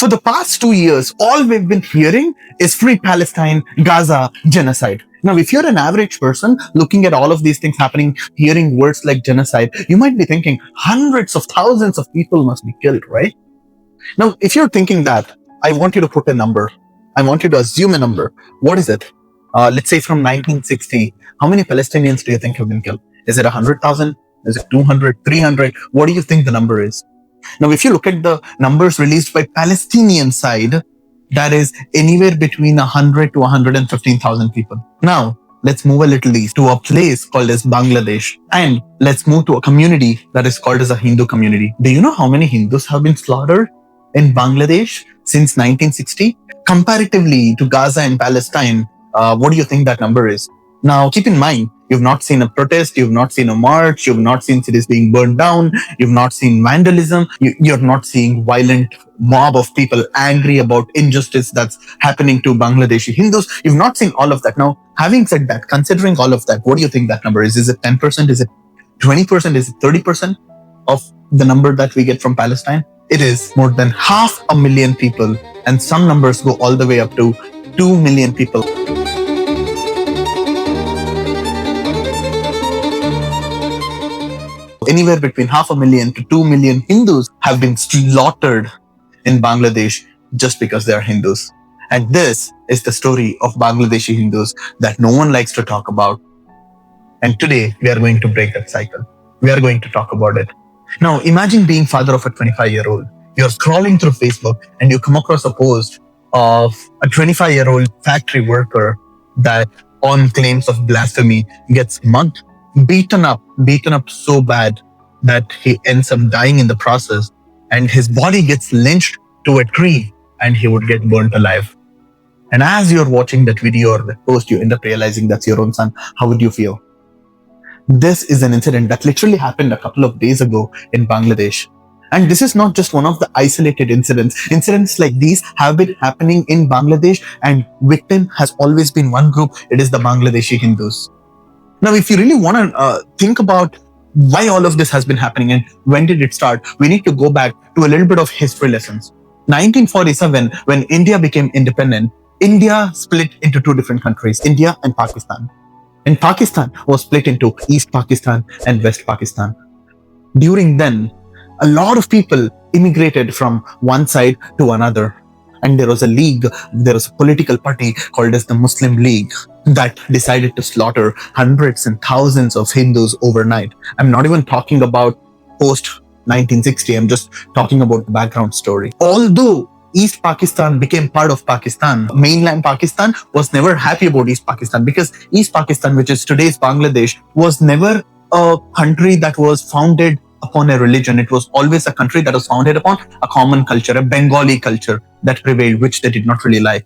For the past 2 years, all we've been hearing is free Palestine, Gaza, genocide. Now, if you're an average person looking at all of these things happening, hearing words like genocide, you might be thinking hundreds of thousands of people must be killed, right? Now, if you're thinking that, I want you to put a number. I want you to assume a number. What is it? Let's say from 1960, how many Palestinians do you think have been killed? Is it 100,000? Is it 200, 300? What do you think the number is? Now, if you look at the numbers released by Palestinian side, that is anywhere between 100 to 115,000 people. Now, let's move a little east to a place called as Bangladesh. And let's move to a community that is called as a Hindu community. Do you know how many Hindus have been slaughtered in Bangladesh since 1960? Comparatively to Gaza and Palestine, what do you think that number is? Now, keep in mind, you've not seen a protest, you've not seen a march, you've not seen cities being burned down, you've not seen vandalism, you're not seeing violent mob of people angry about injustice that's happening to Bangladeshi Hindus. You've not seen all of that. Now, having said that, considering all of that, what do you think that number is? Is it 10%? Is it 20%? Is it 30% of the number that we get from Palestine? It is more than 500,000 people, and some numbers go all the way up to 2 million people. Anywhere between 500,000 to 2 million Hindus have been slaughtered in Bangladesh just because they are Hindus. And this is the story of Bangladeshi Hindus that no one likes to talk about. And today we are going to break that cycle. We are going to talk about it. Now, imagine being father of a 25-year-old. You're scrolling through Facebook and you come across a post of a 25-year-old factory worker that on claims of blasphemy gets mugged, beaten up so bad that he ends up dying in the process, and his body gets lynched to a tree and he would get burnt alive. And as you're watching that video or that post, you end up realizing that's your own son. How would you feel? This is an incident that literally happened a couple of days ago in Bangladesh. And this is not just one of the isolated incidents. Incidents like these have been happening in Bangladesh, and victim has always been one group. It is the Bangladeshi Hindus. Now, if you really want to think about why all of this has been happening and when did it start, we need to go back to a little bit of history lessons. 1947, when India became independent, India split into two different countries, India and Pakistan. And Pakistan was split into East Pakistan and West Pakistan. During then, a lot of people immigrated from one side to another. And there was a league, there was a political party called as the Muslim League that decided to slaughter hundreds and thousands of Hindus overnight. I'm not even talking about post 1960, I'm just talking about the background story. Although East Pakistan became part of Pakistan, mainland Pakistan was never happy about East Pakistan, because East Pakistan, which is today's Bangladesh, was never a country that was founded upon a religion. It was always a country that was founded upon a common culture, a Bengali culture that prevailed, which they did not really like.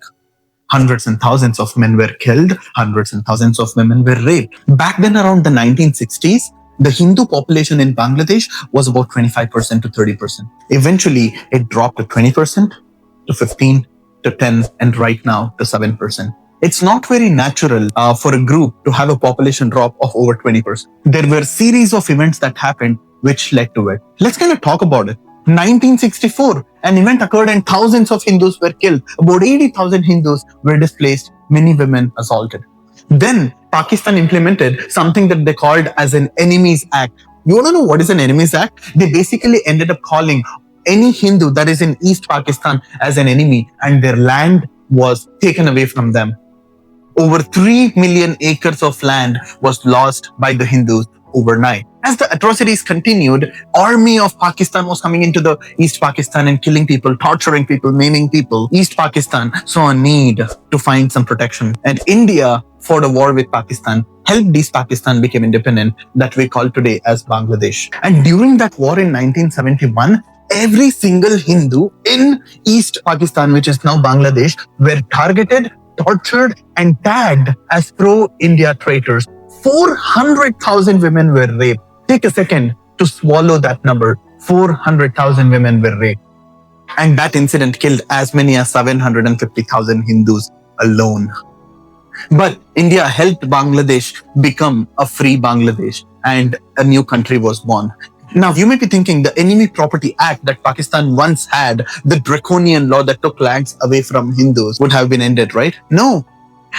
Hundreds and thousands of men were killed, hundreds and thousands of women were raped. Back then, around the 1960s, the Hindu population in Bangladesh was about 25% to 30%. Eventually, it dropped to 20%, to 15%, to 10%, and right now to 7%. It's not very natural for a group to have a population drop of over 20%. There were a series of events that happened which led to it. Let's kind of talk about it. 1964, an event occurred and thousands of Hindus were killed. About 80,000 Hindus were displaced, many women assaulted. Then Pakistan implemented something that they called as an Enemies Act. You want to know what is an Enemies Act? They basically ended up calling any Hindu that is in East Pakistan as an enemy, and their land was taken away from them. Over 3 million acres of land was lost by the Hindus overnight. As the atrocities continued, army of Pakistan was coming into the East Pakistan and killing people, torturing people, maiming people. East Pakistan saw a need to find some protection, and India fought a war with Pakistan, helped East Pakistan become independent, that we call today as Bangladesh. And during that war in 1971, every single Hindu in East Pakistan, which is now Bangladesh, were targeted, tortured, and tagged as pro-India traitors. 400,000 women were raped. Take a second to swallow that number. 400,000 women were raped. And that incident killed as many as 750,000 Hindus alone. But India helped Bangladesh become a free Bangladesh, and a new country was born. Now, you may be thinking the Enemy Property Act that Pakistan once had, the draconian law that took lands away from Hindus, would have been ended, right? No.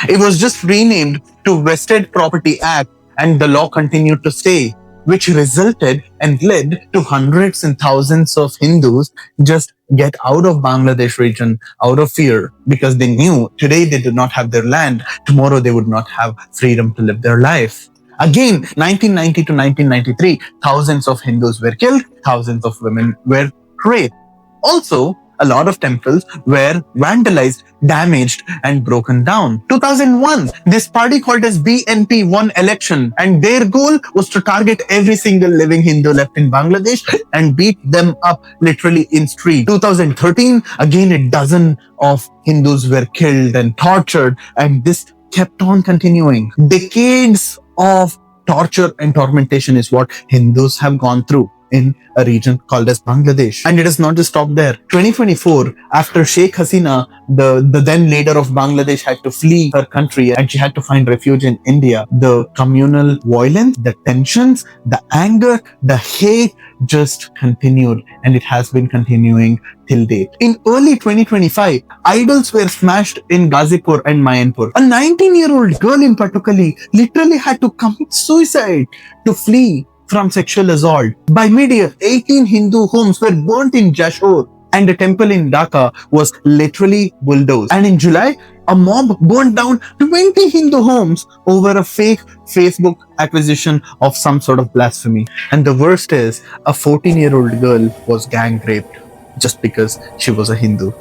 It was just renamed to Vested Property Act, and the law continued to stay, which resulted and led to hundreds and thousands of Hindus just get out of Bangladesh region out of fear, because they knew today they did not have their land, tomorrow they would not have freedom to live their life. Again, 1990 to 1993, thousands of Hindus were killed, thousands of women were raped. Also, a lot of temples were vandalized, damaged, and broken down. 2001, this party called as BNP won election, and their goal was to target every single living Hindu left in Bangladesh and beat them up literally in street. 2013, again a dozen of Hindus were killed and tortured, and this kept on continuing. Decades of torture and tormentation is what Hindus have gone through in a region called as Bangladesh. And it has not just stopped there. 2024, after Sheikh Hasina, the then leader of Bangladesh, had to flee her country and she had to find refuge in India, the communal violence, the tensions, the anger, the hate just continued, and it has been continuing till date. In early 2025, idols were smashed in Ghazipur and Mayanpur. A 19-year-old girl in particular literally had to commit suicide to flee from sexual assault. By mid-year, 18 Hindu homes were burnt in Jashore, and a temple in Dhaka was literally bulldozed. And in July, a mob burned down 20 Hindu homes over a fake Facebook acquisition of some sort of blasphemy. And the worst is, a 14-year-old girl was gang raped just because she was a Hindu.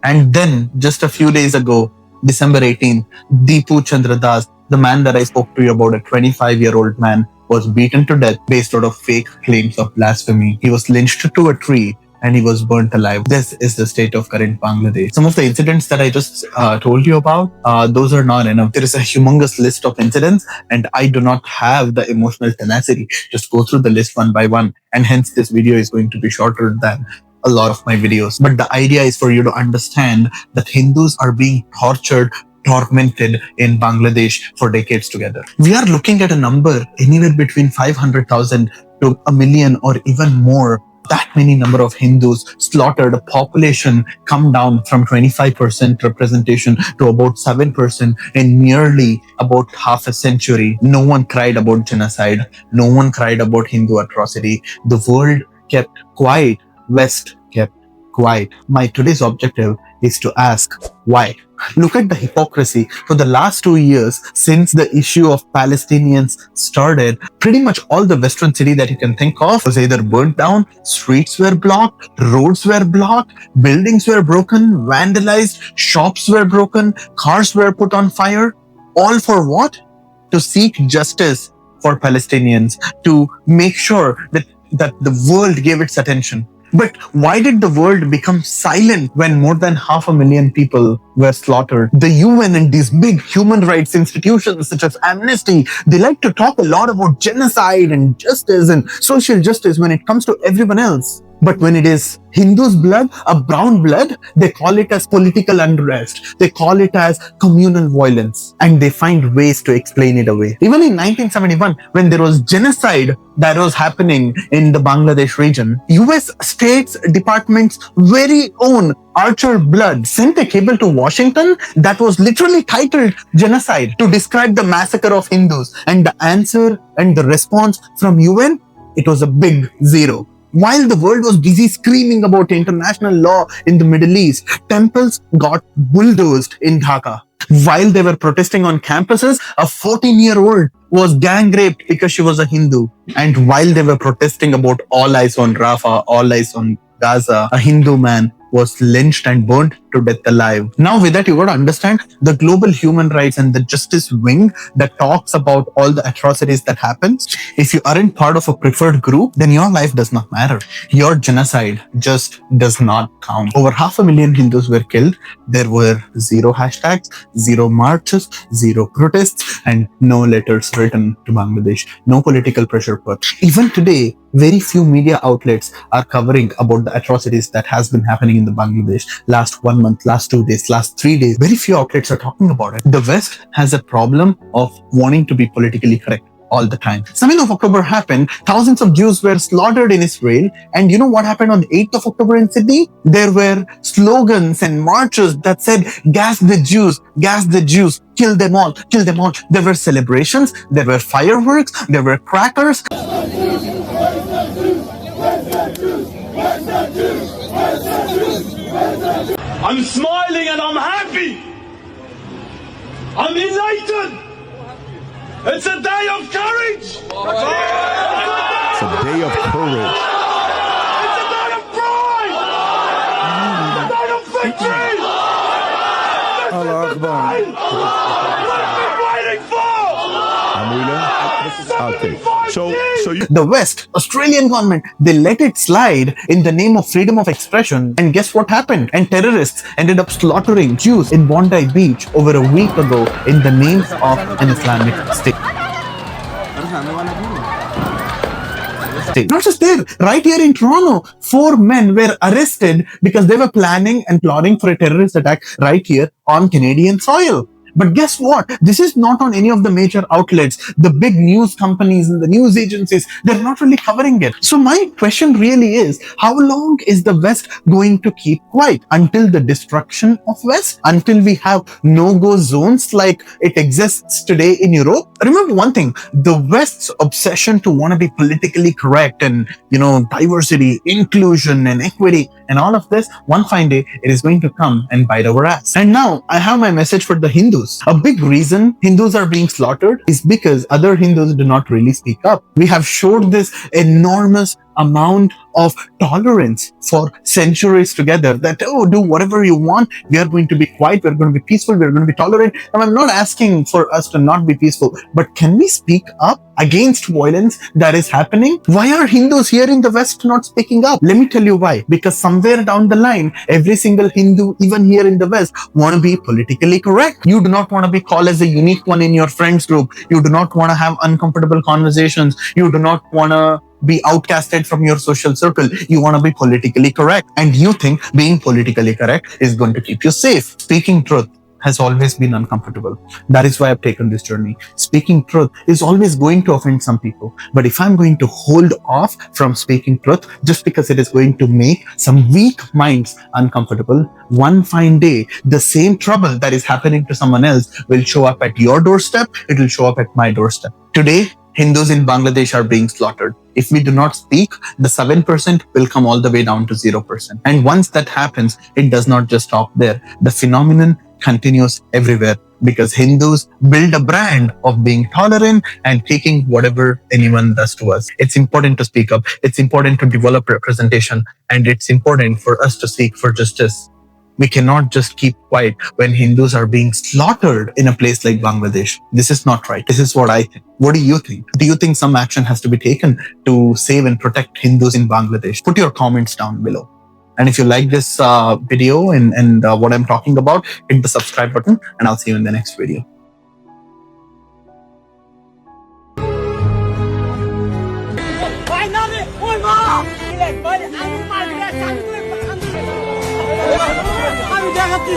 And then, just a few days ago, December 18th, Dipu Chandra, the man that I spoke to you about, a 25-year-old man, was beaten to death based out of fake claims of blasphemy. He was lynched to a tree and he was burnt alive. This is the state of current Bangladesh. Some of the incidents that I just told you about, those are not enough. There is a humongous list of incidents, and I do not have the emotional tenacity just go through the list one by one. And hence this video is going to be shorter than a lot of my videos. But the idea is for you to understand that Hindus are being tormented in Bangladesh for decades together. We are looking at a number anywhere between 500,000 to a million or even more. That many number of Hindus slaughtered, a population come down from 25% representation to about 7% in merely about half a century. No one cried about genocide. No one cried about Hindu atrocity. The world kept quiet. West kept quiet. My today's objective is to ask why. Look at the hypocrisy. For the last 2 years, since the issue of Palestinians started, pretty much all the Western city that you can think of was either burnt down, streets were blocked, roads were blocked, buildings were broken, vandalized, shops were broken, cars were put on fire. All for what? To seek justice for Palestinians, to make sure that the world gave its attention. But why did the world become silent when more than 500,000 people were slaughtered? The UN and these big human rights institutions such as Amnesty, they like to talk a lot about genocide and justice and social justice when it comes to everyone else. But when it is Hindus' blood, a brown blood, they call it as political unrest. They call it as communal violence. And they find ways to explain it away. Even in 1971, when there was genocide that was happening in the Bangladesh region, US State's Department's very own Archer Blood sent a cable to Washington that was literally titled Genocide to describe the massacre of Hindus. And the answer and the response from UN, it was a big zero. While the world was busy screaming about international law in the Middle East, temples got bulldozed in Dhaka. While they were protesting on campuses, a 14-year-old was gang raped because she was a Hindu. And while they were protesting about all eyes on Rafah, all eyes on Gaza, a Hindu man was lynched and burnt to death alive. Now with that, you got to understand the global human rights and the justice wing that talks about all the atrocities that happens. If you aren't part of a preferred group, then your life does not matter. Your genocide just does not count. Over 500,000 Hindus were killed. There were 0 hashtags, 0 marches, 0 protests, and no letters written to Bangladesh. No political pressure put. Even today, very few media outlets are covering about the atrocities that has been happening in the Bangladesh last 1 month, last 2 days, last 3 days. Very few outlets are talking about it. The West has a problem of wanting to be politically correct. all the time. 7th of October happened, thousands of Jews were slaughtered in Israel, and you know what happened on the 8th of October in Sydney? There were slogans and marches that said, gas the Jews, kill them all, kill them all. There were celebrations, there were fireworks, there were crackers. I'm smiling and I'm happy. I'm elated. It's a day of courage. It's a day of courage. It's a day of pride. It's a day of victory. Allah Akbar. What have been waiting for? Okay. So you The West, Australian government, they let it slide in the name of freedom of expression. And guess what happened? And terrorists ended up slaughtering Jews in Bondi Beach over a week ago in the name of an Islamic state. Not just there, right here in Toronto, 4 men were arrested because they were planning and plotting for a terrorist attack right here on Canadian soil. But guess what? This is not on any of the major outlets. The big news companies and the news agencies, they're not really covering it. So my question really is, how long is the West going to keep quiet? Until the destruction of West? Until we have no-go zones like it exists today in Europe? Remember one thing, the West's obsession to want to be politically correct and, diversity, inclusion and equity and all of this, one fine day, it is going to come and bite our ass. And now I have my message for the Hindus. A big reason Hindus are being slaughtered is because other Hindus do not really speak up. We have showed this enormous amount of tolerance for centuries together that, do whatever you want, we are going to be quiet, we're going to be peaceful, we're going to be tolerant. And I'm not asking for us to not be peaceful, but can we speak up against violence that is happening? Why are Hindus here in the West not speaking up? Let me tell you why. Because somewhere down the line, every single Hindu, even here in the West, want to be politically correct. You do not want to be called as a unique one in your friends group. You do not want to have uncomfortable conversations. You do not want to be outcasted from your social circle. You want to be politically correct. And you think being politically correct is going to keep you safe. Speaking truth has always been uncomfortable. That is why I've taken this journey. Speaking truth is always going to offend some people. But if I'm going to hold off from speaking truth just because it is going to make some weak minds uncomfortable, one fine day, the same trouble that is happening to someone else will show up at your doorstep. It will show up at my doorstep. Today, Hindus in Bangladesh are being slaughtered. If we do not speak, the 7% will come all the way down to 0%. And once that happens, it does not just stop there. The phenomenon continues everywhere because Hindus build a brand of being tolerant and taking whatever anyone does to us. It's important to speak up. It's important to develop representation. And it's important for us to seek for justice. We cannot just keep quiet when Hindus are being slaughtered in a place like Bangladesh. This is not right. This is what I think. What do you think? Do you think some action has to be taken to save and protect Hindus in Bangladesh? Put your comments down below. And if you like this video and what I'm talking about, hit the subscribe button and I'll see you in the next video. আমি দেখাচ্ছি